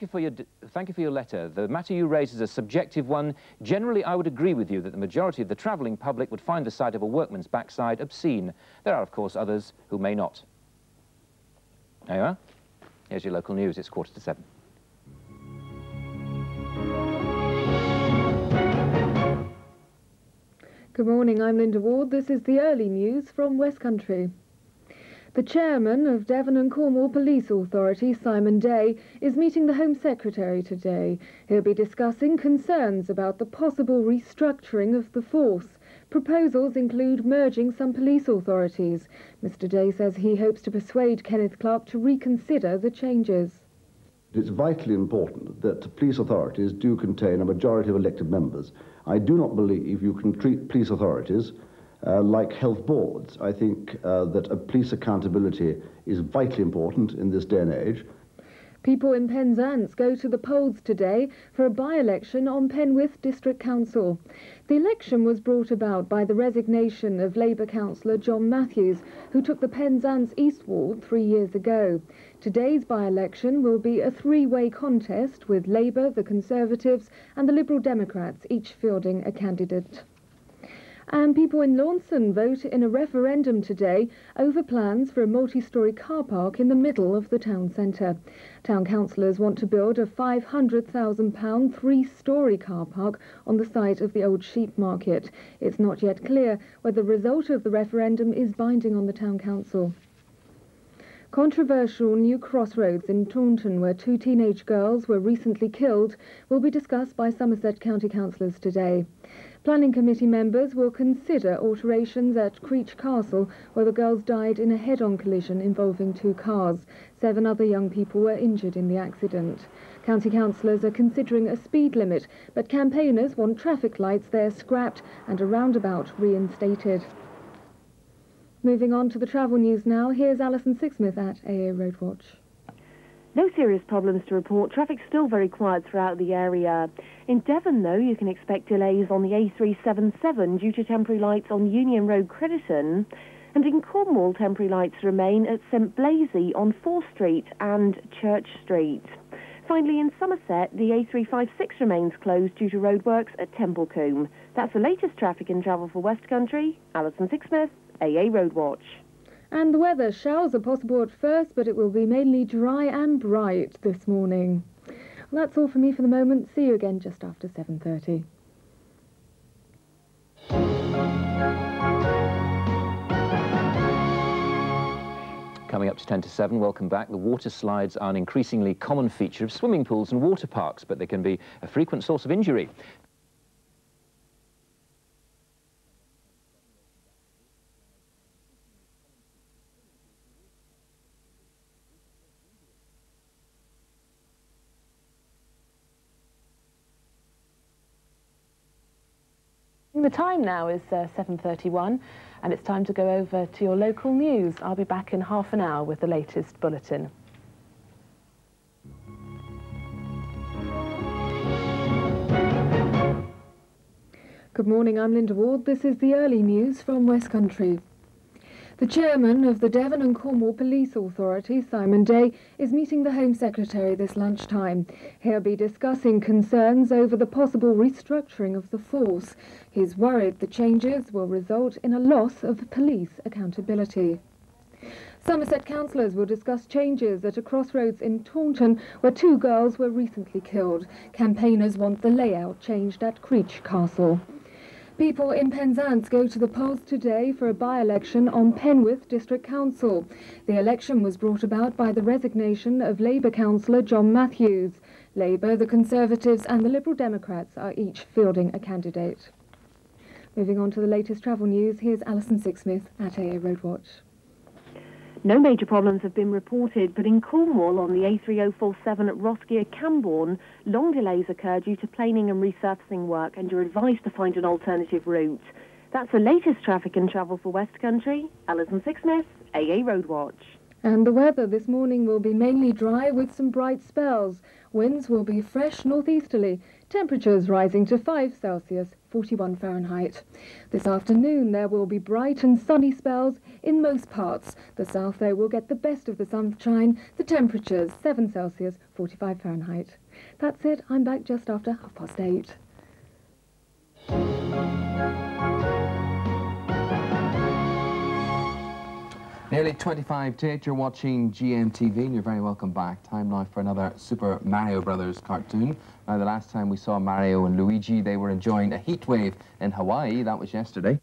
Thank you for your letter. The matter you raise is a subjective one. Generally, I would agree with you that the majority of the travelling public would find the sight of a workman's backside obscene. There are, of course, others who may not. There you are. Here's your local news. It's 7:15. Good morning, I'm Linda Ward. This is the early news from West Country. The chairman of Devon and Cornwall Police Authority, Simon Day, is meeting the Home Secretary today. He'll be discussing concerns about the possible restructuring of the force. Proposals include merging some police authorities. Mr. Day says he hopes to persuade Kenneth Clarke to reconsider the changes. It's vitally important that police authorities do contain a majority of elected members. I do not believe you can treat police authorities like health boards. I think that police accountability is vitally important in this day and age. People in Penzance go to the polls today for a by-election on Penwith District Council. The election was brought about by the resignation of Labour councillor John Matthews, who took the Penzance East ward 3 years ago. Today's by-election will be a three-way contest with Labour, the Conservatives and the Liberal Democrats, each fielding a candidate. And people in Launceston vote in a referendum today over plans for a multi-storey car park in the middle of the town centre. Town councillors want to build a £500,000 three-storey car park on the site of the old sheep market. It's not yet clear whether the result of the referendum is binding on the town council. Controversial new crossroads in Taunton, where 2 teenage girls were recently killed, will be discussed by Somerset County councillors today. Planning committee members will consider alterations at Creech Castle, where the girls died in a head-on collision involving 2 cars. 7 other young people were injured in the accident. County councillors are considering a speed limit, but campaigners want traffic lights there scrapped and a roundabout reinstated. Moving on to the travel news now, here's Alison Sixsmith at AA Roadwatch. No serious problems to report. Traffic's still very quiet throughout the area. In Devon, though, you can expect delays on the A377 due to temporary lights on Union Road, Crediton. And in Cornwall, temporary lights remain at St Blaise on 4th Street and Church Street. Finally, in Somerset, the A356 remains closed due to roadworks at Templecombe. That's the latest traffic and travel for West Country. Alison Sixsmith, AA Roadwatch. And the weather, showers are possible at first, but it will be mainly dry and bright this morning. Well, that's all from me for the moment. See you again just after 7:30. Coming up to 10 to 7, welcome back. The water slides are an increasingly common feature of swimming pools and water parks, but they can be a frequent source of injury. The time now is 7:31 and it's time to go over to your local news. I'll be back in half an hour with the latest bulletin. Good morning, I'm Linda Ward. This is the early news from West Country. The chairman of the Devon and Cornwall Police Authority, Simon Day, is meeting the Home Secretary this lunchtime. He'll be discussing concerns over the possible restructuring of the force. He's worried the changes will result in a loss of police accountability. Somerset councillors will discuss changes at a crossroads in Taunton, where 2 girls were recently killed. Campaigners want the layout changed at Creech Castle. People in Penzance go to the polls today for a by-election on Penwith District Council. The election was brought about by the resignation of Labour councillor John Matthews. Labour, the Conservatives and the Liberal Democrats are each fielding a candidate. Moving on to the latest travel news, here's Alison Sixsmith at AA Roadwatch. No major problems have been reported, but in Cornwall on the A3047 at Rossgear-Camborne, long delays occur due to planing and resurfacing work, and you're advised to find an alternative route. That's the latest traffic and travel for West Country. Alison Sixsmith, AA Roadwatch. And the weather this morning will be mainly dry with some bright spells. Winds will be fresh northeasterly. Temperatures rising to 5 Celsius, 41 Fahrenheit. This afternoon there will be bright and sunny spells in most parts. The south, though, will get the best of the sunshine. The temperatures 7 Celsius, 45 Fahrenheit. That's it. I'm back just after 8:30. Nearly 25 to 8, you're watching GMTV and you're very welcome back. Time now for another Super Mario Brothers cartoon. Now, the last time we saw Mario and Luigi, they were enjoying a heat wave in Hawaii. That was yesterday.